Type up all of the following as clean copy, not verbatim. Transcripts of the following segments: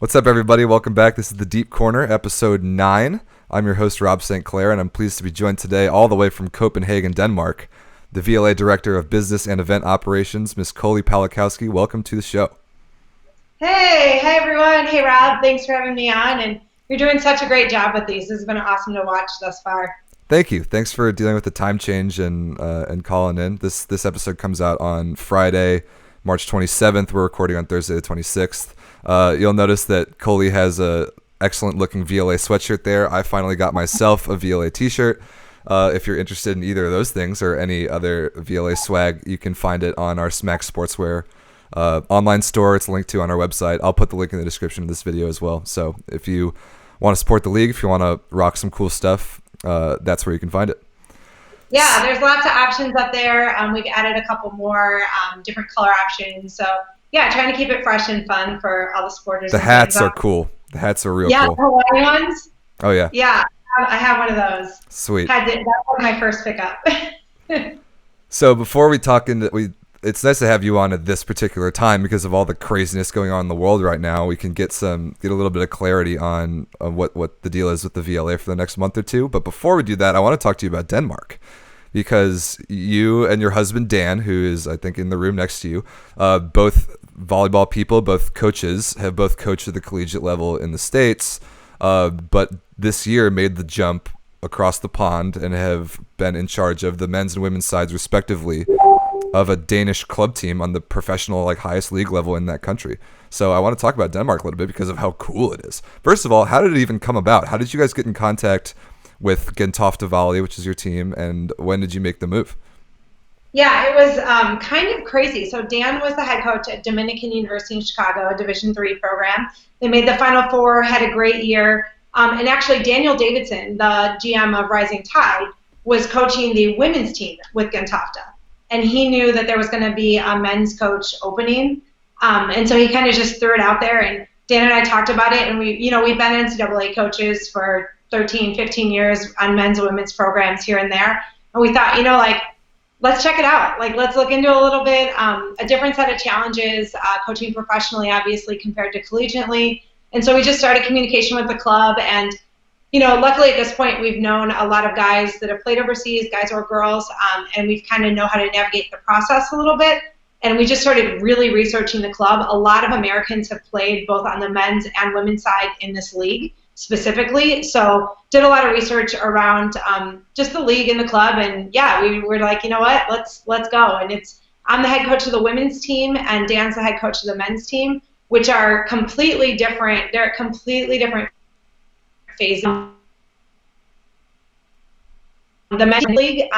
What's up, everybody? Welcome back. This is The Deep Corner, episode 9. I'm your host, Rob St. Clair, and I'm pleased to be joined today all the way from Copenhagen, Denmark, the VLA Director of Business and Event Operations, Ms. Coley Pawlikowski. Welcome to the show. Hey everyone. Hey Rob, thanks for having me on, and you're doing such a great job with these. This has been awesome to watch thus far. Thank you. Thanks for dealing with the time change and calling in. This episode comes out on Friday, March 27th. We're recording on Thursday the 26th. You'll notice that Coley has a excellent looking VLA sweatshirt there. I finally got myself a VLA t-shirt. If you're interested in either of those things or any other VLA swag, you can find it on our Smack Sportswear online store. It's linked to on our website. I'll put the link in the description of this video as well. So if you want to support the league, if you want to rock some cool stuff, that's where you can find it. Yeah, there's lots of options up there. We've added a couple more different color options. So yeah, trying to keep it fresh and fun for all the supporters. The hats are cool. The hats are real cool. Yeah, the Hawaii ones. Oh yeah. Yeah, I have one of those. Sweet. That was my first pickup. So before we talk it's nice to have you on at this particular time because of all the craziness going on in the world right now. We can get a little bit of clarity on what the deal is with the VLA for the next month or two. But before we do that, I want to talk to you about Denmark, because you and your husband Dan, who is I think in the room next to you, both volleyball people, both coaches, have both coached at the collegiate level in the States, but this year made the jump across the pond and have been in charge of the men's and women's sides respectively of a Danish club team on the professional, highest league level in that country. So I want to talk about Denmark a little bit because of how cool it is. First of all, how did it even come about? How did you guys get in contact with Gentofte Volley, which is your team, and when did you make the move? Yeah, it was kind of crazy. So Dan was the head coach at Dominican University in Chicago, a Division III program. They made the Final Four, had a great year. And actually, Daniel Davidson, the GM of Rising Tide, was coaching the women's team with Gentofte. And he knew that there was going to be a men's coach opening. And so he kind of just threw it out there. And Dan and I talked about it. And we've been NCAA coaches for 13, 15 years on men's and women's programs here and there. And we thought, let's check it out. Let's look into a little bit, a different set of challenges, coaching professionally, obviously, compared to collegiately. And so we just started communication with the club. And, luckily at this point, we've known a lot of guys that have played overseas, guys or girls, and we've kind of know how to navigate the process a little bit. And we just started really researching the club. A lot of Americans have played both on the men's and women's side in this league specifically. So did a lot of research around just the league and the club. And yeah, we were like, you know what, let's go. And I'm the head coach of the women's team and Dan's the head coach of the men's team, which are completely different. They're at completely different phases. The men's league,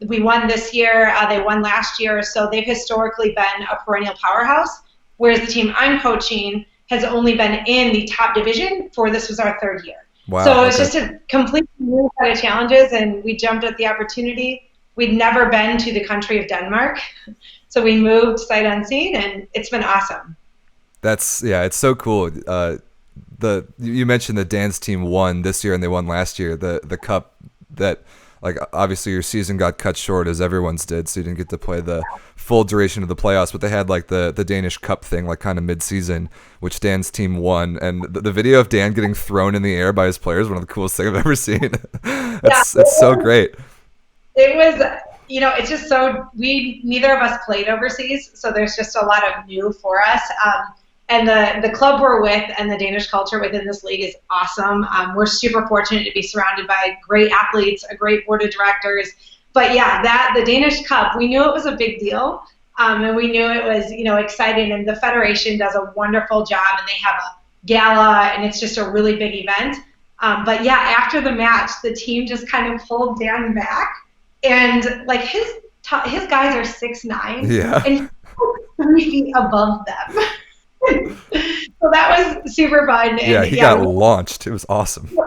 we won this year. They won last year. So they've historically been a perennial powerhouse, whereas the team I'm coaching has only been in the top division this was our third year. Wow, so it's just a completely new set of challenges, and we jumped at the opportunity. We'd never been to the country of Denmark, so we moved sight unseen, and it's been awesome. It's so cool. You mentioned that Dan's team won this year and they won last year. The cup that, obviously your season got cut short as everyone's did, so you didn't get to play the full duration of the playoffs, but they had the Danish Cup thing kind of mid-season, which Dan's team won. And the video of Dan getting thrown in the air by his players, one of the coolest things I've ever seen. It's so great. It was, it's just neither of us played overseas, so there's just a lot of new for us. And the club we're with and the Danish culture within this league is awesome. We're super fortunate to be surrounded by great athletes, a great board of directors. But yeah, the Danish Cup, we knew it was a big deal, and we knew it was, exciting. And the federation does a wonderful job, and they have a gala, and it's just a really big event. But yeah, after the match, the team just kind of pulled Dan back, and his guys are 6'9", yeah, and he's 3 feet above them. So that was super fun. And he got launched. It was awesome.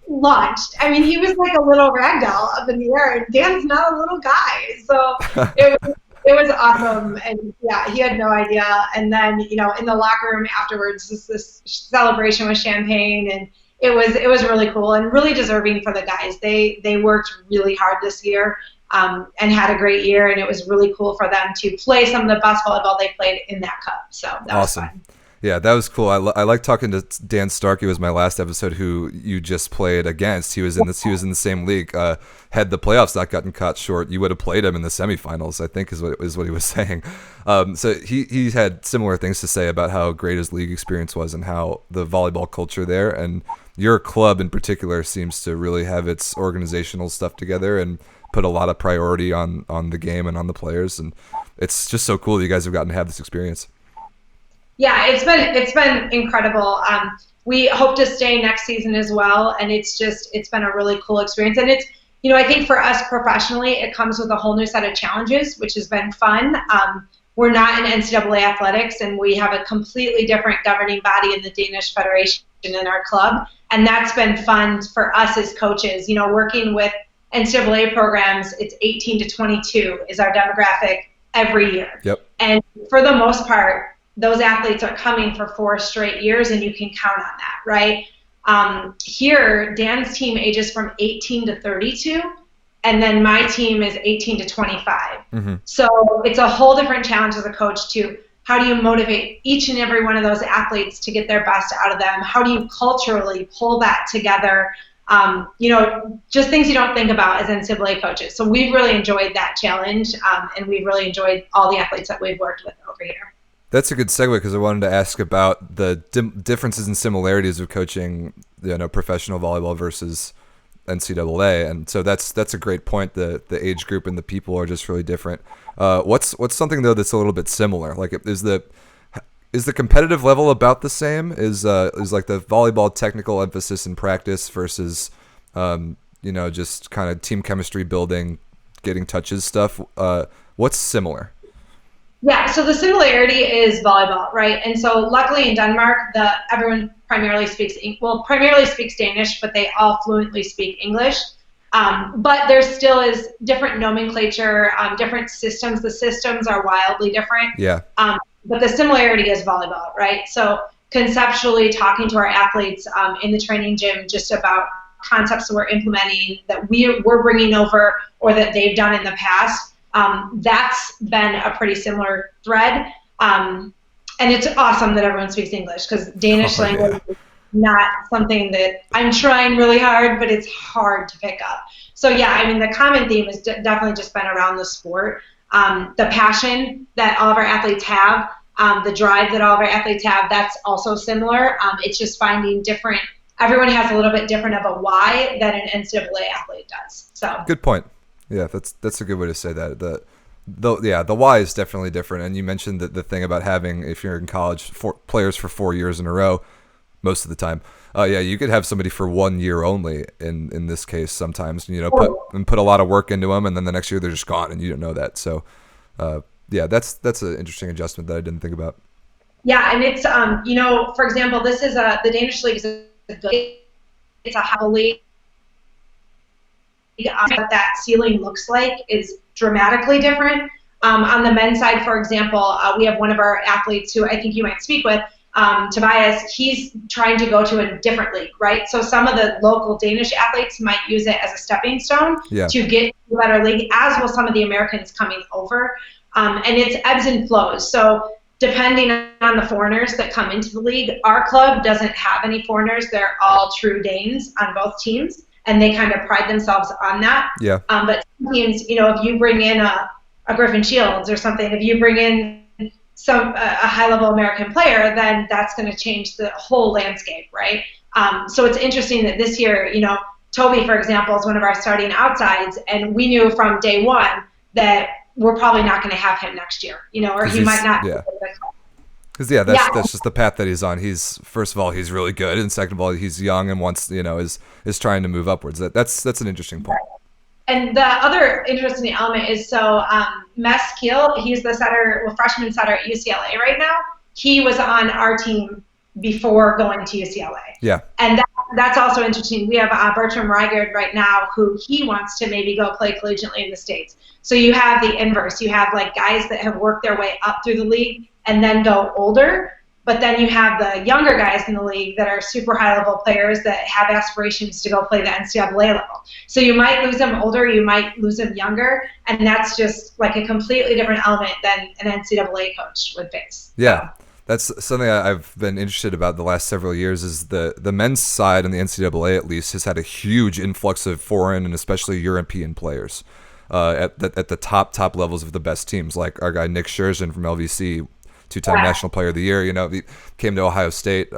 Launched. I mean, he was like a little rag doll up in the air, and Dan's not a little guy. So it was awesome. And yeah, he had no idea. And then, in the locker room afterwards, this celebration with champagne, and it was really cool and really deserving for the guys. They worked really hard this year. And had a great year, and it was really cool for them to play some of the best volleyball they played in that cup. So that was fun. Yeah, that was cool. I like talking to Dan Stark. He was my last episode, who you just played against. He was in this. He was in the same league. Had the playoffs not gotten caught short, you would have played him in the semifinals, I think, is what he was saying. So he had similar things to say about how great his league experience was and how the volleyball culture there, and your club in particular, seems to really have its organizational stuff together and put a lot of priority on the game and on the players. And it's just so cool that you guys have gotten to have this experience. Yeah, it's been incredible. We hope to stay next season as well, and it's been a really cool experience. And it's, I think for us professionally, it comes with a whole new set of challenges, which has been fun. We're not in NCAA athletics, and we have a completely different governing body in the Danish Federation in our club, and that's been fun for us as coaches. Working with NCAA programs, it's 18 to 22 is our demographic every year. Yep. And for the most part, those athletes are coming for 4 straight years, and you can count on that, right? Here, Dan's team ages from 18 to 32, and then my team is 18 to 25. Mm-hmm. So it's a whole different challenge as a coach too. How do you motivate each and every one of those athletes to get their best out of them? How do you culturally pull that together? Just things you don't think about as NCAA coaches. So we've really enjoyed that challenge, and we've really enjoyed all the athletes that we've worked with over here. That's a good segue, because I wanted to ask about the differences and similarities of coaching, professional volleyball versus NCAA, and so that's a great point. The age group and the people are just really different. What's something though that's a little bit similar? Like, is the competitive level about the same? Is like the volleyball technical emphasis in practice versus just kind of team chemistry building, getting touches stuff? What's similar? Yeah, so the similarity is volleyball, right? And so luckily in Denmark, everyone primarily speaks Danish, but they all fluently speak English. But there still is different nomenclature, different systems. The systems are wildly different. Yeah. But the similarity is volleyball, right? So conceptually talking to our athletes in the training gym just about concepts that we're implementing, that we're bringing over, or that they've done in the past. That's been a pretty similar thread. And it's awesome that everyone speaks English, because Danish language is not something that I'm trying really hard, but it's hard to pick up. So yeah, the common theme has definitely just been around the sport. The passion that all of our athletes have, the drive that all of our athletes have, that's also similar. It's just finding different, everyone has a little bit different of a why that an NCAA athlete does. So good point. Yeah, that's a good way to say that. The why is definitely different. And you mentioned the thing about having, if you're in college, players for 4 years in a row, most of the time. You could have somebody for 1 year only in this case sometimes, put a lot of work into them, and then the next year they're just gone and you don't know that. So that's an interesting adjustment that I didn't think about. Yeah, and it's for example, this is the Danish league is it's a heavily what that ceiling looks like is dramatically different. On the men's side, for example, we have one of our athletes who I think you might speak with, Tobias. He's trying to go to a different league, right? So some of the local Danish athletes might use it as a stepping stone to get to a better league, as will some of the Americans coming over. And it's ebbs and flows. So depending on the foreigners that come into the league, our club doesn't have any foreigners. They're all true Danes on both teams, and they kind of pride themselves on that. Yeah. But teams, if you bring in a Griffin Shields or something, if you bring in a high-level American player, then that's going to change the whole landscape, right? So it's interesting that this year, Toby, for example, is one of our starting outsides, and we knew from day one that we're probably not going to have him next year, or he might not. Yeah. Because that's just the path that he's on. He's, first of all, he's really good, and second of all, he's young and wants, is trying to move upwards. That's an interesting point. And the other interesting element is, Mes Kiel, he's the freshman setter at UCLA right now. He was on our team before going to UCLA. Yeah. And that's also interesting. We have Bertram Reigard right now, who he wants to maybe go play collegiately in the States. So you have the inverse. You have guys that have worked their way up through the league and then go older. But then you have the younger guys in the league that are super high-level players that have aspirations to go play the NCAA level. So you might lose them older, you might lose them younger, and that's just a completely different element than an NCAA coach would face. Yeah, That's something I've been interested about the last several years. Is the men's side in the NCAA at least has had a huge influx of foreign and especially European players at the top levels of the best teams. Like our guy Nick Scherzen from LVC, two-time National Player of the Year. He came to Ohio State.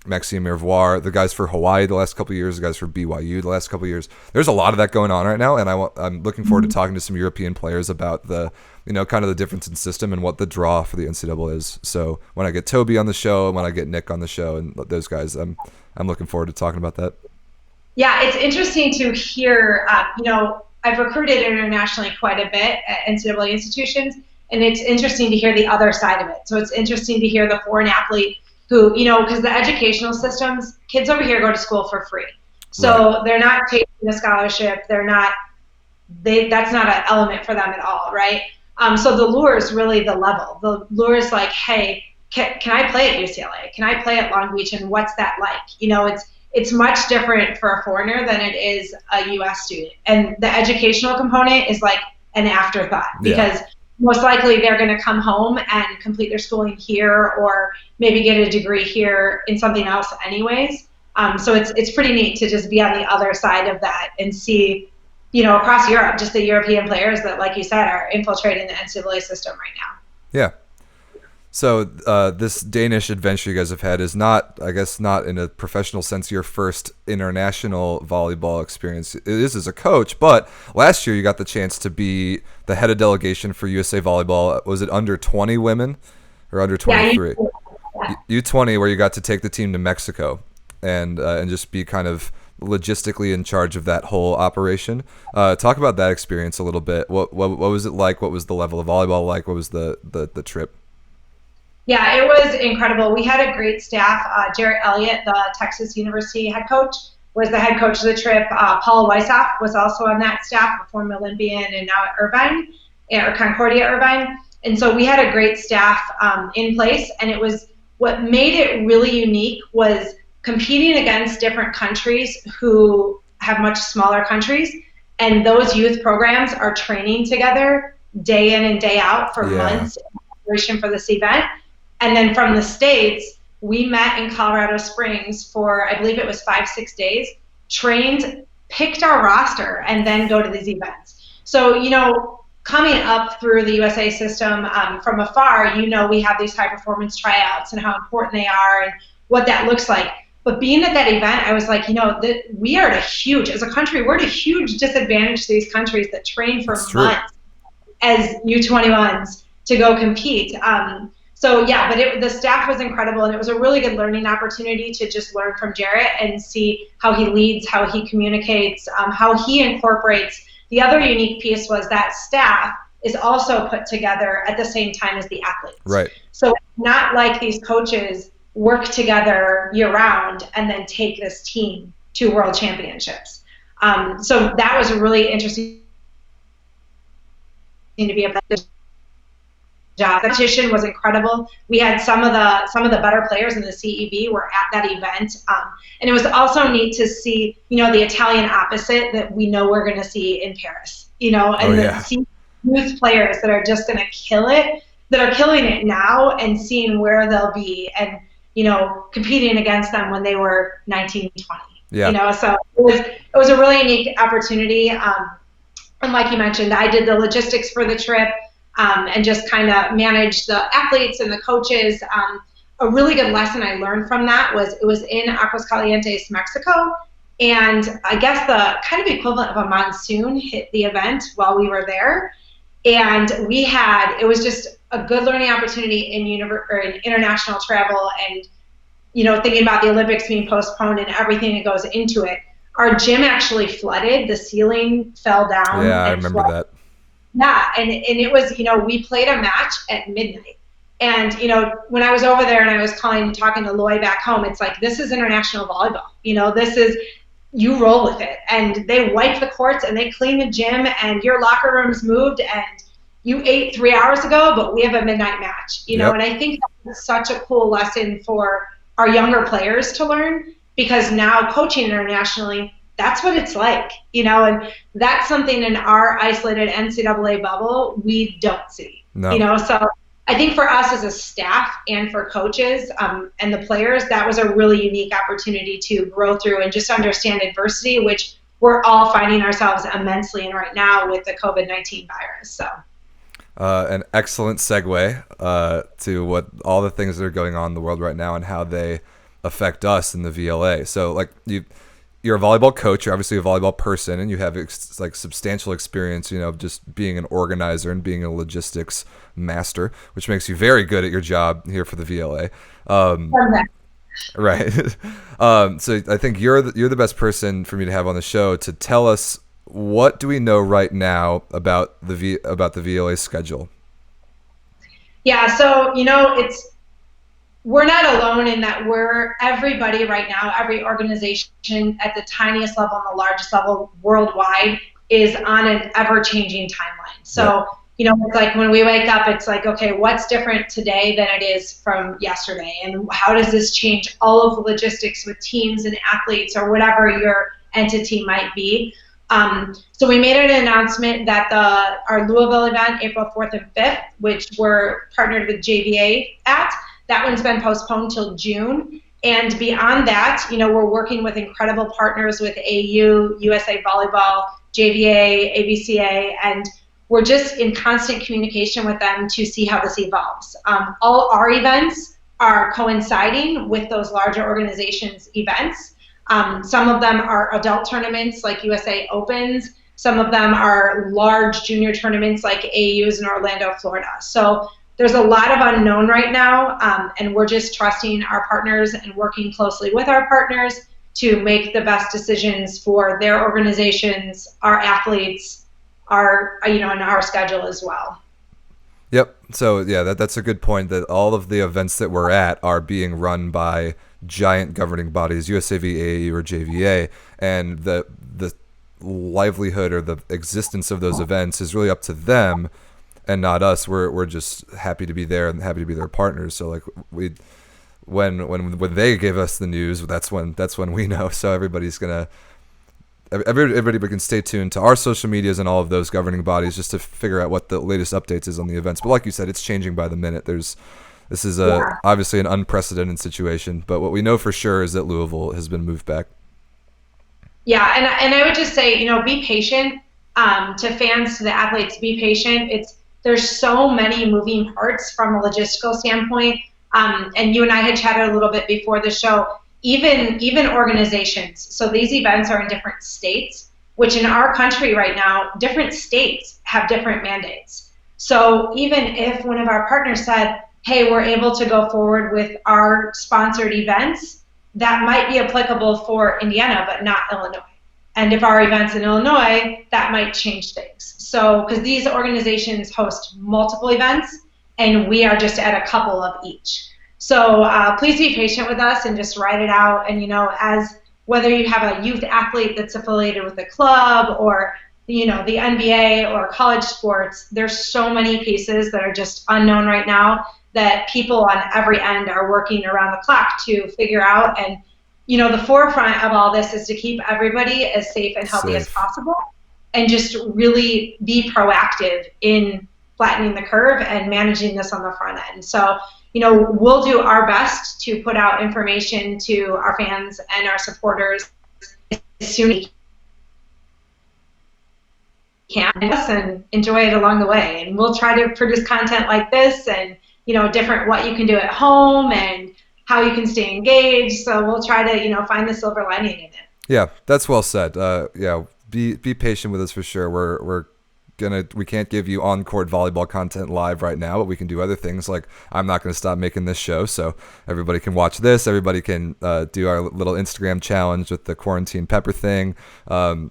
Maxime Mervoir, the guys for Hawaii the last couple of years, the guys for BYU the last couple of years. There's a lot of that going on right now, and I'm looking forward to talking to some European players about the, kind of the difference in system and what the draw for the NCAA is. So when I get Toby on the show and when I get Nick on the show and those guys, I'm looking forward to talking about that. Yeah, it's interesting to hear. I've recruited internationally quite a bit at NCAA institutions, and it's interesting to hear the other side of it. So it's interesting to hear the foreign athlete who, because the educational systems, kids over here go to school for free. So They're not taking a scholarship. That's not an element for them at all, right? So the lure is really the level. The lure is like, hey, can I play at UCLA? Can I play at Long Beach? And what's that like? It's much different for a foreigner than it is a U.S. student. And the educational component is like an afterthought because most likely they're going to come home and complete their schooling here or maybe get a degree here in something else anyways. So it's pretty neat to just be on the other side of that and see, across Europe, just the European players that, like you said, are infiltrating the NCAA system right now. Yeah. So this Danish adventure you guys have had is not in a professional sense your first international volleyball experience. It is as a coach, but last year you got the chance to be the head of delegation for USA Volleyball. Was it under 20 women or under 23? Yeah, U20, where you got to take the team to Mexico and just be kind of logistically in charge of that whole operation. Talk about that experience a little bit. What was it like? What was the level of volleyball like? What was the trip? Yeah, it was incredible. We had a great staff. Jarrett Elliott, the Texas University head coach, was the head coach of the trip. Paul Weishoff was also on that staff, a former Olympian and now at Irvine, or Concordia Irvine. And so we had a great staff in place, and it was what made it really unique was competing against different countries who have much smaller countries, and those youth programs are training together day in and day out for months in preparation for this event. And then from the States, we met in Colorado Springs for, I believe it was 5-6 days, trained, picked our roster, and then go to these events. So, coming up through the USA system from afar, we have these high-performance tryouts and how important they are and what that looks like. But being at that event, I was like, we are as a country, we're at a huge disadvantage to these countries that train for months as U21s to go compete. But the staff was incredible, and it was a really good learning opportunity to just learn from Jarrett and see how he leads, how he communicates, how he incorporates. The other unique piece was that staff is also put together at the same time as the athletes. Right. So it's not like these coaches work together year-round and then take this team to world championships. So that was really interesting to be a part of. The competition was incredible. We had some of the better players in the CEV were at that event, and it was also neat to see the Italian opposite that we know we're going to see in Paris. See youth players that are just going to kill it, that are killing it now, and seeing where they'll be, and competing against them when they were 19, 20. Yeah. So it was a really unique opportunity. And like you mentioned, I did the logistics for the trip. And just kind of manage the athletes and the coaches. A really good lesson I learned from that was it was in Aguascalientes, Mexico, and I guess the kind of equivalent of a monsoon hit the event while we were there, and it was just a good learning opportunity in international travel, and thinking about the Olympics being postponed and everything that goes into it. Our gym actually flooded; the ceiling fell down. Yeah, I remember that. Yeah, and it was, we played a match at midnight. And, when I was over there and I was talking to Loy back home, it's like, this is international volleyball. This is, you roll with it. And they wipe the courts and they clean the gym and your locker room's moved and you ate 3 hours ago, but we have a midnight match. And I think that's such a cool lesson for our younger players to learn, because now coaching internationally, that's what it's like, and that's something in our isolated NCAA bubble we don't see, No. So I think for us as a staff and for coaches and the players, that was a really unique opportunity to grow through and just understand adversity, which we're all finding ourselves immensely in right now with the COVID-19 virus. So. An excellent segue to what all the things that are going on in the world right now and how they affect us in the VLA. So, like you're a volleyball coach, you're obviously a volleyball person, and you have like substantial experience, just being an organizer and being a logistics master, which makes you very good at your job here for the VLA. Right. So I think you're the best person for me to have on the show to tell us what do we know right now about the VLA schedule. Yeah. So we're not alone in that everybody right now, every organization at the tiniest level and the largest level worldwide is on an ever-changing timeline. So, it's like when we wake up, it's like, okay, what's different today than it is from yesterday? And how does this change all of the logistics with teams and athletes or whatever your entity might be? So we made an announcement that our Louisville event, April 4th and 5th, which we're partnered with JVA at, that one's been postponed till June. And beyond that, we're working with incredible partners with AU, USA Volleyball, JVA, ABCA, and we're just in constant communication with them to see how this evolves. All our events are coinciding with those larger organizations' events. Some of them are adult tournaments like USA Opens. Some of them are large junior tournaments like AU's in Orlando, Florida. So there's a lot of unknown right now, and we're just trusting our partners and working closely with our partners to make the best decisions for their organizations, our athletes, and our schedule as well. Yep. So yeah, that's a good point, that all of the events that we're at are being run by giant governing bodies, USAV, AAU, or JVA, and the livelihood or the existence of those events is really up to them and not us. We're just happy to be there and happy to be their partners. So like when they give us the news, that's when we know. So everybody can stay tuned to our social medias and all of those governing bodies just to figure out what the latest updates is on the events. But like you said, it's changing by the minute. This is obviously an unprecedented situation, but what we know for sure is that Louisville has been moved back. Yeah, and I would just say, be patient. To fans, to the athletes, be patient. There's so many moving parts from a logistical standpoint. And you and I had chatted a little bit before the show. Even organizations. So these events are in different states, which in our country right now, different states have different mandates. So even if one of our partners said, hey, we're able to go forward with our sponsored events, that might be applicable for Indiana, but not Illinois. And if our event's in Illinois, that might change things. So, because these organizations host multiple events, and we are just at a couple of each. So please be patient with us and just ride it out. And, as whether you have a youth athlete that's affiliated with a club or, the NBA or college sports, there's so many pieces that are just unknown right now that people on every end are working around the clock to figure out. And, the forefront of all this is to keep everybody as safe and healthy as possible and just really be proactive in flattening the curve and managing this on the front end. So, we'll do our best to put out information to our fans and our supporters as soon as we can and enjoy it along the way. And we'll try to produce content like this and, different what you can do at home and how you can stay engaged. So we'll try to, find the silver lining in it. Yeah, that's well said. Be patient with us for sure. We can't give you on-court volleyball content live right now, but we can do other things. Like I'm not going to stop making this show, so everybody can watch this. Everybody can do our little Instagram challenge with the quarantine pepper thing. There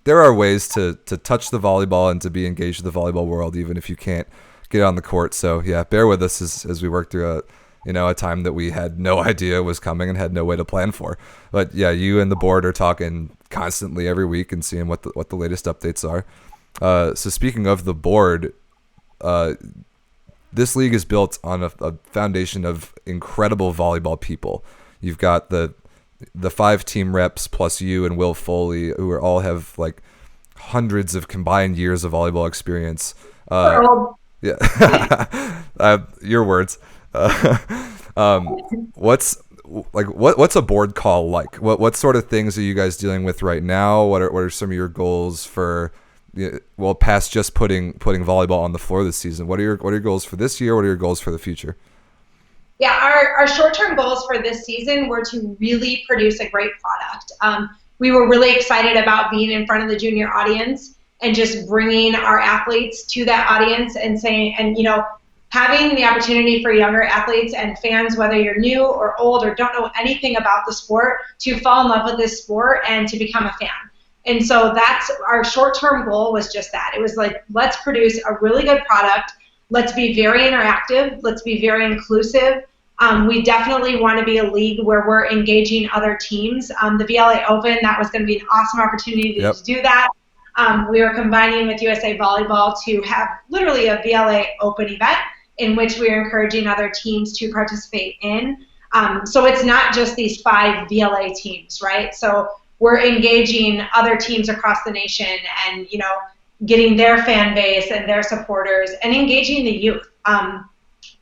are ways to touch the volleyball and to be engaged with the volleyball world, even if you can't get on the court. So yeah, bear with us as we work through a time that we had no idea was coming and had no way to plan for. But yeah, you and the board are talking constantly every week and seeing what the latest updates are. So speaking of the board, this league is built on a foundation of incredible volleyball people. You've got the 5 team reps plus you and Will Foley, who all have like hundreds of combined years of volleyball experience. Yeah. Your words. What's what's a board call like? What sort of things are you guys dealing with right now? What are some of your goals for, well, past just putting volleyball on the floor this season? What are your goals for this year? What are your goals for the future? Yeah, our short-term goals for this season were to really produce a great product. We were really excited about being in front of the junior audience and just bringing our athletes to that audience and saying, and having the opportunity for younger athletes and fans, whether you're new or old or don't know anything about the sport, to fall in love with this sport and to become a fan. And so that's our short-term goal, was just that. It was like, let's produce a really good product. Let's be very interactive. Let's be very inclusive. We definitely want to be a league where we're engaging other teams. The VLA Open, that was going to be an awesome opportunity to do that. We were combining with USA Volleyball to have literally a VLA Open event in which we are encouraging other teams to participate in. So it's not just these 5 VLA teams, right? So we're engaging other teams across the nation and, getting their fan base and their supporters and engaging the youth.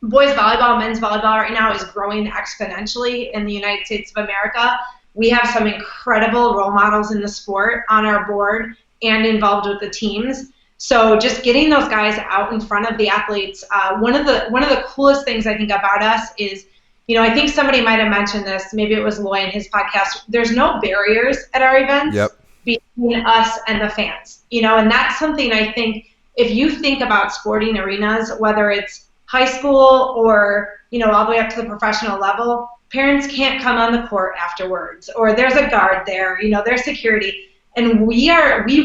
Boys volleyball, men's volleyball right now is growing exponentially in the United States of America. We have some incredible role models in the sport on our board and involved with the teams. So just getting those guys out in front of the athletes. One of the coolest things I think about us is, I think somebody might have mentioned this, maybe it was Loy in his podcast, there's no barriers at our events between us and the fans. And that's something I think, if you think about sporting arenas, whether it's high school or, all the way up to the professional level, parents can't come on the court afterwards, or there's a guard there, there's security. And we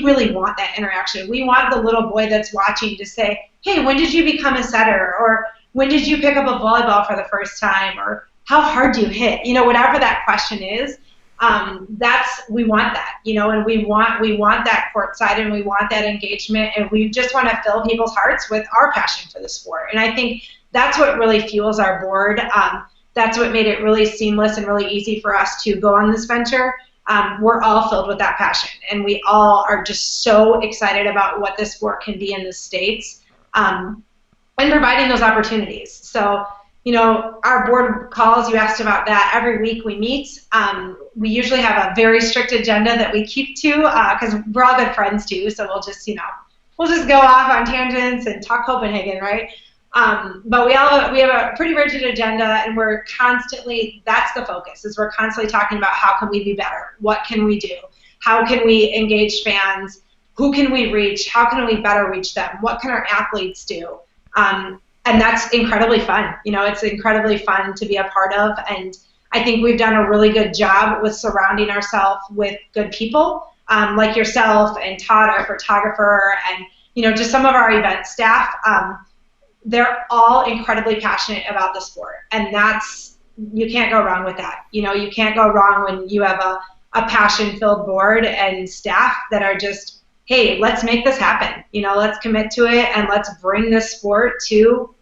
really want that interaction. We want the little boy that's watching to say, hey, when did you become a setter? Or when did you pick up a volleyball for the first time? Or how hard do you hit? Whatever that question is, we want that, and we want that courtside, and we want that engagement, and we just want to fill people's hearts with our passion for the sport. And I think that's what really fuels our board. That's what made it really seamless and really easy for us to go on this venture. We're all filled with that passion, and we all are just so excited about what this sport can be in the States, and providing those opportunities. So, our board calls, you asked about that. Every week we meet. We usually have a very strict agenda that we keep to, because we're all good friends too. So we'll just, we'll just go off on tangents and talk Copenhagen, right? But we have a pretty rigid agenda, and we're constantly, that's the focus, is we're constantly talking about how can we be better? What can we do? How can we engage fans? Who can we reach? How can we better reach them? What can our athletes do? And that's incredibly fun. It's incredibly fun to be a part of. And I think we've done a really good job with surrounding ourselves with good people, like yourself and Todd, our photographer, and, just some of our event staff. They're all incredibly passionate about the sport. And you can't go wrong with that. You can't go wrong when you have a passion-filled board and staff that are just, hey, let's make this happen. Let's commit to it, and let's bring this sport to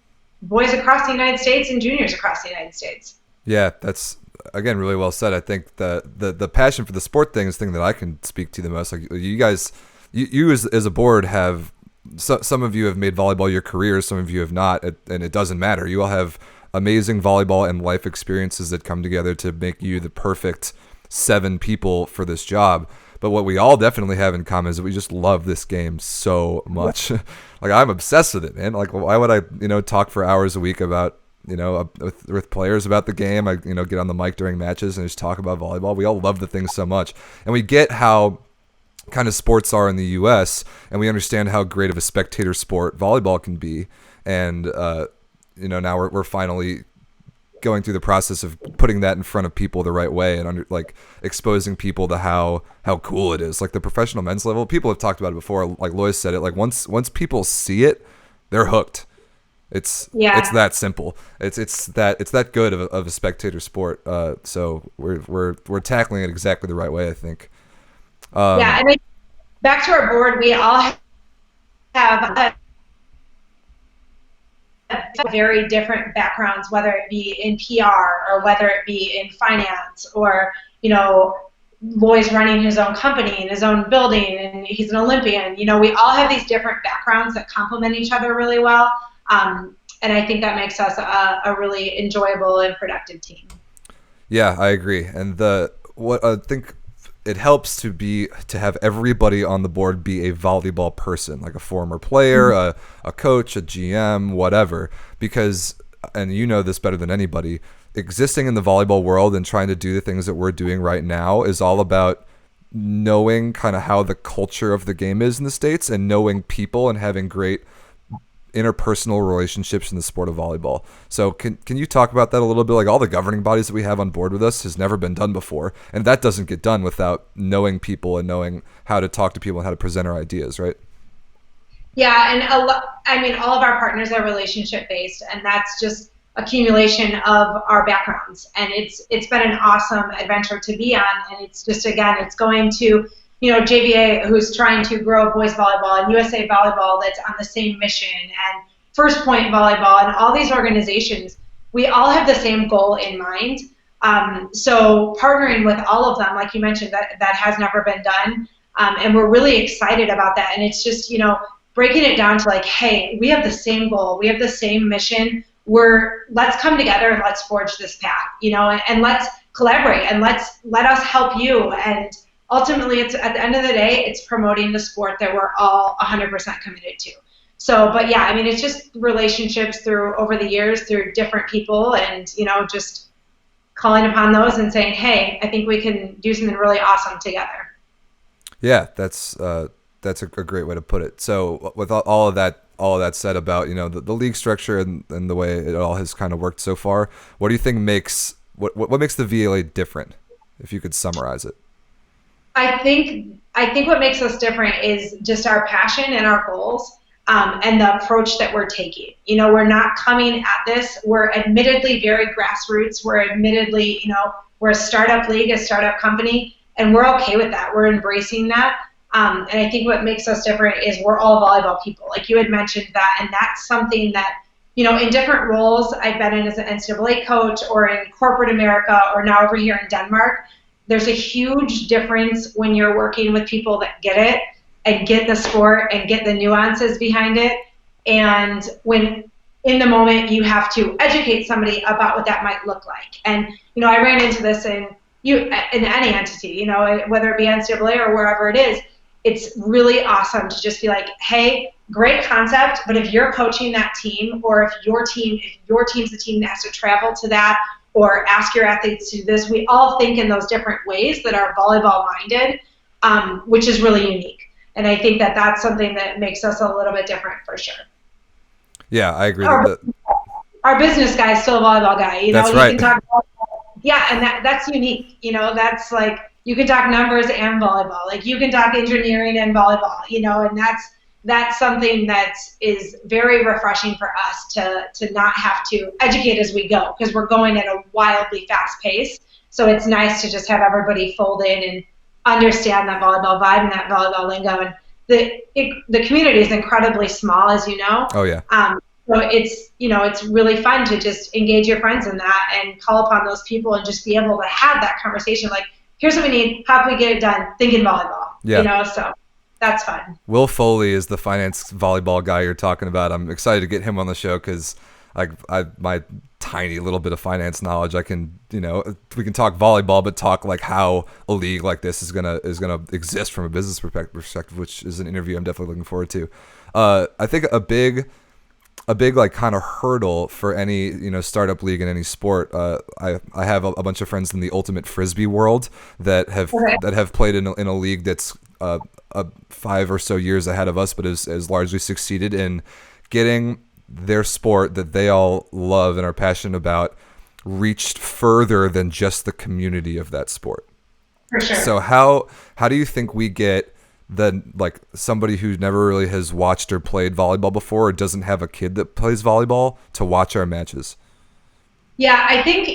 boys across the United States and juniors across the United States. Yeah, that's, again, really well said. I think the passion for the sport thing is the thing that I can speak to the most. Like, you guys, you as a board have, some of you have made volleyball your careers, some of you have not, and it doesn't matter. You all have amazing volleyball and life experiences that come together to make you the perfect 7 people for this job. But what we all definitely have in common is that we just love this game so much. Like, I'm obsessed with it, man. Like, why would I, talk for hours a week about, with players about the game? I, get on the mic during matches and just talk about volleyball. We all love the thing so much. And we get how kind of sports are in the U.S., and we understand how great of a spectator sport volleyball can be. And, now we're finally going through the process of putting that in front of people the right way, and exposing people to how cool it is. Like, the professional men's level, people have talked about it before. Like Lois said it, like once people see it, they're hooked. It's that simple. It's that good of a spectator sport. So we're tackling it exactly the right way, I think. And back to our board, we all have very different backgrounds, whether it be in PR or whether it be in finance, or, Loy's running his own company and his own building, and he's an Olympian. We all have these different backgrounds that complement each other really well. And I think that makes us a really enjoyable and productive team. Yeah, I agree. And what I think it helps to have everybody on the board be a volleyball person, like a former player, a coach, a GM, whatever. Because, and you know this better than anybody, existing in the volleyball world and trying to do the things that we're doing right now is all about knowing kind of how the culture of the game is in the States and knowing people and having great interpersonal relationships in the sport of volleyball. So can you talk about that a little bit? Like, all the governing bodies that we have on board with us has never been done before, and that doesn't get done without knowing people and knowing how to talk to people and how to present our ideas, right? Yeah, and all of our partners are relationship based, and that's just accumulation of our backgrounds. And it's been an awesome adventure to be on. And it's just, again, it's going to, JVA, who's trying to grow boys volleyball, and USA Volleyball, that's on the same mission, and First Point Volleyball, and all these organizations, we all have the same goal in mind. So partnering with all of them, like you mentioned, that has never been done. And we're really excited about that. And it's just, breaking it down to like, hey, we have the same goal, we have the same mission. Let's come together and let's forge this path, and let's collaborate, and let us help you. And ultimately, it's at the end of the day, it's promoting the sport that we're all 100% committed to. So, but yeah, it's just relationships over the years through different people, and just calling upon those and saying, hey, I think we can do something really awesome together. Yeah, that's a great way to put it. So with all of that said about the league structure and the way it all has kind of worked so far, what do you think makes what makes the VLA different, if you could summarize it? I think what makes us different is just our passion and our goals, and the approach that we're taking. We're not coming at this. We're admittedly very grassroots. We're admittedly, we're a startup league, a startup company, and we're okay with that. We're embracing that. And I think what makes us different is we're all volleyball people. Like you had mentioned that, and that's something that, in different roles I've been in as an NCAA coach or in corporate America or now over here in Denmark, there's a huge difference when you're working with people that get it and get the sport and get the nuances behind it. And when in the moment you have to educate somebody about what that might look like. And, I ran into this in any entity, whether it be NCAA or wherever it is. It's really awesome to just be like, hey, great concept, but if you're coaching that team, or if your team's the team that has to travel to that or ask your athletes to do this, we all think in those different ways that are volleyball minded, which is really unique. And I think that that's something that makes us a little bit different for sure. Yeah, I agree. Our business guy is still a volleyball guy. That's right. You can talk and that's unique. That's like, you can talk numbers and volleyball. Like you can talk engineering and volleyball, and that's something that is very refreshing for us to not have to educate as we go, because we're going at a wildly fast pace. So it's nice to just have everybody fold in and understand that volleyball vibe and that volleyball lingo. And the community is incredibly small, as you know. Oh yeah. So it's really fun to just engage your friends in that and call upon those people and just be able to have that conversation. Like, here's what we need. How can we get it done? Thinking volleyball. Yeah. So that's fun. Will Foley is the finance volleyball guy you're talking about. I'm excited to get him on the show because my tiny little bit of finance knowledge, I can, we can talk volleyball, but talk like how a league like this is gonna exist from a business perspective, which is an interview I'm definitely looking forward to. I think a big like kind of hurdle for any startup league in any sport. I have a bunch of friends in the ultimate frisbee world that have played in a league that's 5 or so years ahead of us, but has largely succeeded in getting their sport that they all love and are passionate about reached further than just the community of that sport. For sure. So how do you think we get somebody who never really has watched or played volleyball before, or doesn't have a kid that plays volleyball, to watch our matches? Yeah, I think,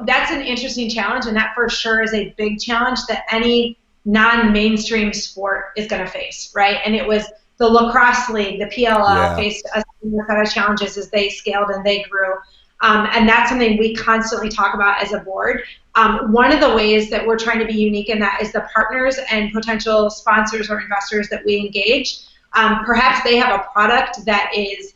that's an interesting challenge, and that for sure is a big challenge that any non-mainstream sport is going to face, right? And it was the lacrosse league, the PLL, faced a set of challenges as they scaled and they grew. And that's something we constantly talk about as a board. One of the ways that we're trying to be unique in that is the partners and potential sponsors or investors that we engage. Perhaps they have a product that is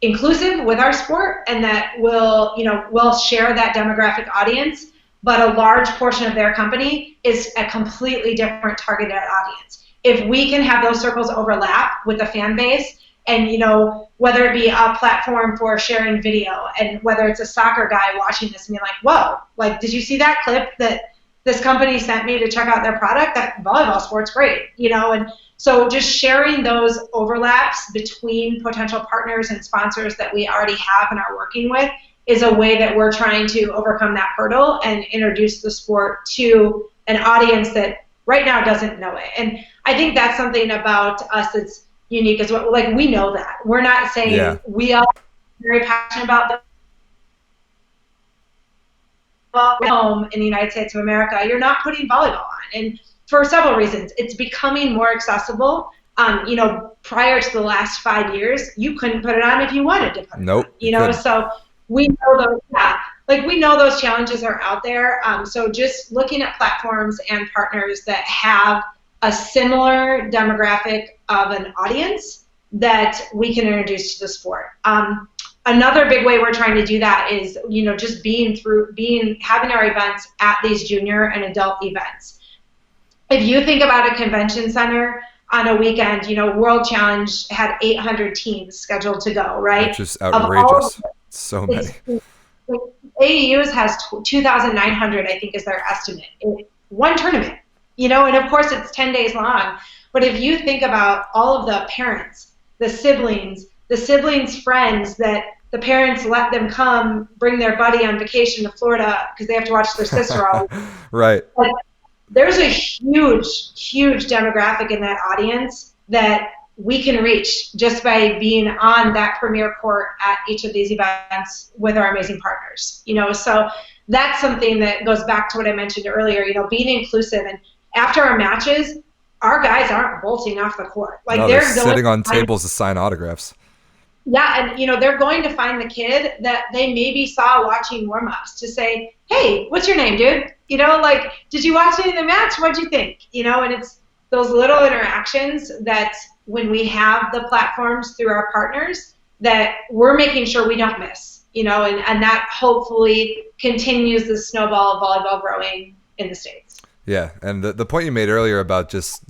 inclusive with our sport and that will share that demographic audience, but a large portion of their company is a completely different targeted audience. If we can have those circles overlap with the fan base, and whether it be a platform for sharing video, and whether it's a soccer guy watching this and being like, whoa, like, did you see that clip that this company sent me to check out their product? That volleyball sport's great, and so just sharing those overlaps between potential partners and sponsors that we already have and are working with is a way that we're trying to overcome that hurdle and introduce the sport to an audience that right now doesn't know it. And I think that's something about us that's unique as well. Like, we know that. We're not saying we are very passionate about the home in the United States of America. You're not putting volleyball on. And for several reasons. It's becoming more accessible. Prior to the last 5 years, you couldn't put it on if you wanted to put it on. So we know those challenges are out there. So just looking at platforms and partners that have a similar demographic of an audience that we can introduce to the sport. Another big way we're trying to do that is, just having our events at these junior and adult events. If you think about a convention center on a weekend, World Challenge had 800 teams scheduled to go, right? Which is outrageous. So many. AAU's has 2,900, I think, is their estimate. One tournament, and of course it's 10 days long. But if you think about all of the parents, the siblings friends that the parents let them come bring their buddy on vacation to Florida because they have to watch their sister all week. Right. Like, there's a huge demographic in that audience that we can reach just by being on that premier court at each of these events with our amazing partners. So that's something that goes back to what I mentioned earlier, being inclusive. And after our matches, our guys aren't bolting off the court. Like, no, they're sitting on tables to sign autographs. Yeah, and they're going to find the kid that they maybe saw watching warm-ups to say, hey, what's your name, dude? Did you watch any of the match? What'd you think? And it's those little interactions that when we have the platforms through our partners that we're making sure we don't miss, and that hopefully continues the snowball of volleyball growing in the States. Yeah, and the point you made earlier about just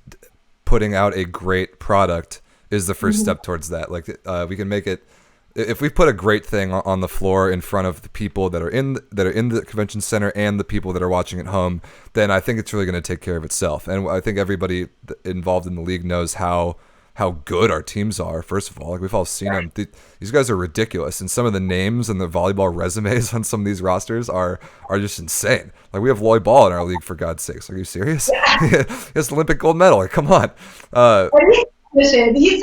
putting out a great product is the first step towards that. Like, we can make it, if we put a great thing on the floor in front of the people that are in the convention center and the people that are watching at home, then I think it's really going to take care of itself. And I think everybody involved in the league knows how good our teams are. First of all, like, we've all seen them. These guys are ridiculous, and some of the names and the volleyball resumes on some of these rosters are just insane. Like, we have Loy Ball in our league, for God's sakes. Are you serious? Yeah. He has the Olympic gold medal. Like, come on. He says he's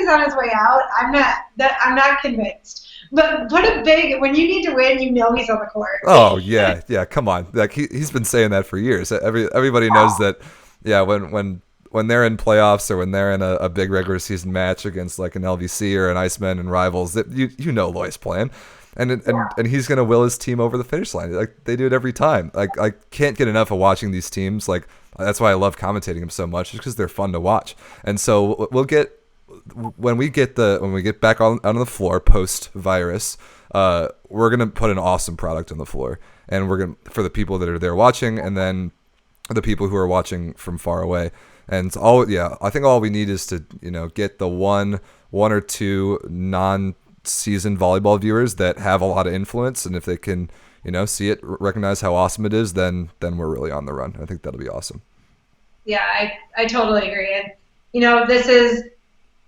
on his way out. I'm not convinced. But when you need to win, he's on the court. Oh yeah, come on. Like, he's been saying that for years. Everybody knows that. Yeah, when they're in playoffs or when they're in a big regular season match against like an LVC or an Iceman and rivals, that Loy's playing, and he's gonna will his team over the finish line. Like, they do it every time. Like, I can't get enough of watching these teams. Like, that's why I love commentating them so much, just because they're fun to watch. And so when we get back on the floor post virus, we're gonna put an awesome product on the floor, and we're gonna, for the people that are there watching, and then the people who are watching from far away. And I think all we need is to get the one or two non-seasoned volleyball viewers that have a lot of influence, and if they can see it, recognize how awesome it is, then we're really on the run. I think that'll be awesome. Yeah, I totally agree. And this is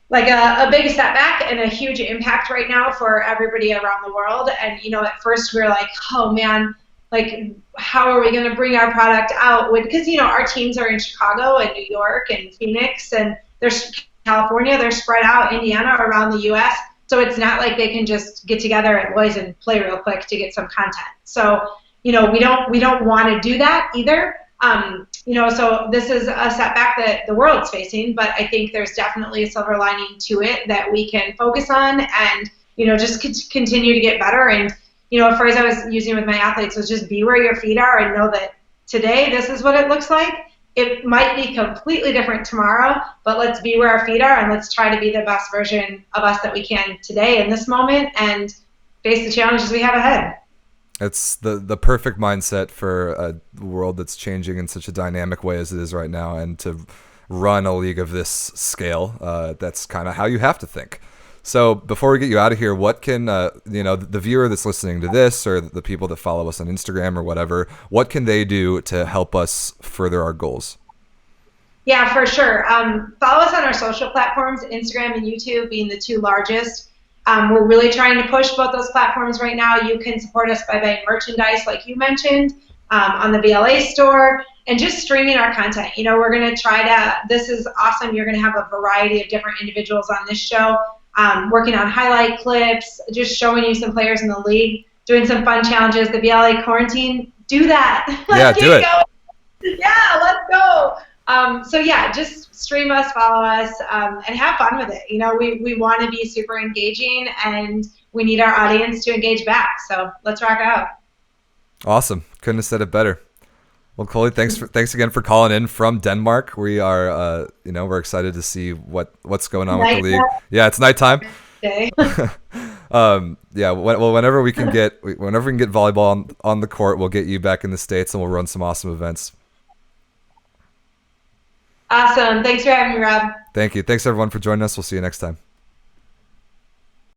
like a big step back and a huge impact right now for everybody around the world. And at first we were like, oh man, like, how are we going to bring our product out? Because our teams are in Chicago and New York and Phoenix, and there's California, they're spread out, Indiana, around the U.S. So it's not like they can just get together at Loy's and play real quick to get some content. So we don't want to do that either. So this is a setback that the world's facing, but I think there's definitely a silver lining to it that we can focus on and just continue to get better. And a phrase I was using with my athletes was just be where your feet are and know that today this is what it looks like, It might be completely different tomorrow, but let's be where our feet are and let's try to be the best version of us that we can today in this moment and face the challenges we have ahead. It's the perfect mindset for a world that's changing in such a dynamic way as it is right now, and to run a league of this scale, that's kind of how you have to think. So before we get you out of here, what can the viewer that's listening to this, or the people that follow us on Instagram or whatever, what can they do to help us further our goals? Yeah, for sure. Follow us on our social platforms, Instagram and YouTube being the two largest. We're really trying to push both those platforms right now. You can support us by buying merchandise, like you mentioned, on the VLA store, and just streaming our content. We're going to try to, this is awesome. You're going to have a variety of different individuals on this show, working on highlight clips, just showing you some players in the league, doing some fun challenges. The VLA quarantine, do that. Yeah, do it. Going. Yeah, let's go. So yeah, just stream us, follow us, and have fun with it. We want to be super engaging, and we need our audience to engage back. So let's rock out. Awesome. Couldn't have said it better. Well, Coley, thanks again for calling in from Denmark. We are, we're excited to see what's going on with the league. Yeah, it's nighttime. Okay. Whenever we can get volleyball on the court, we'll get you back in the States and we'll run some awesome events. Awesome. Thanks for having me, Rob. Thank you. Thanks everyone for joining us. We'll see you next time.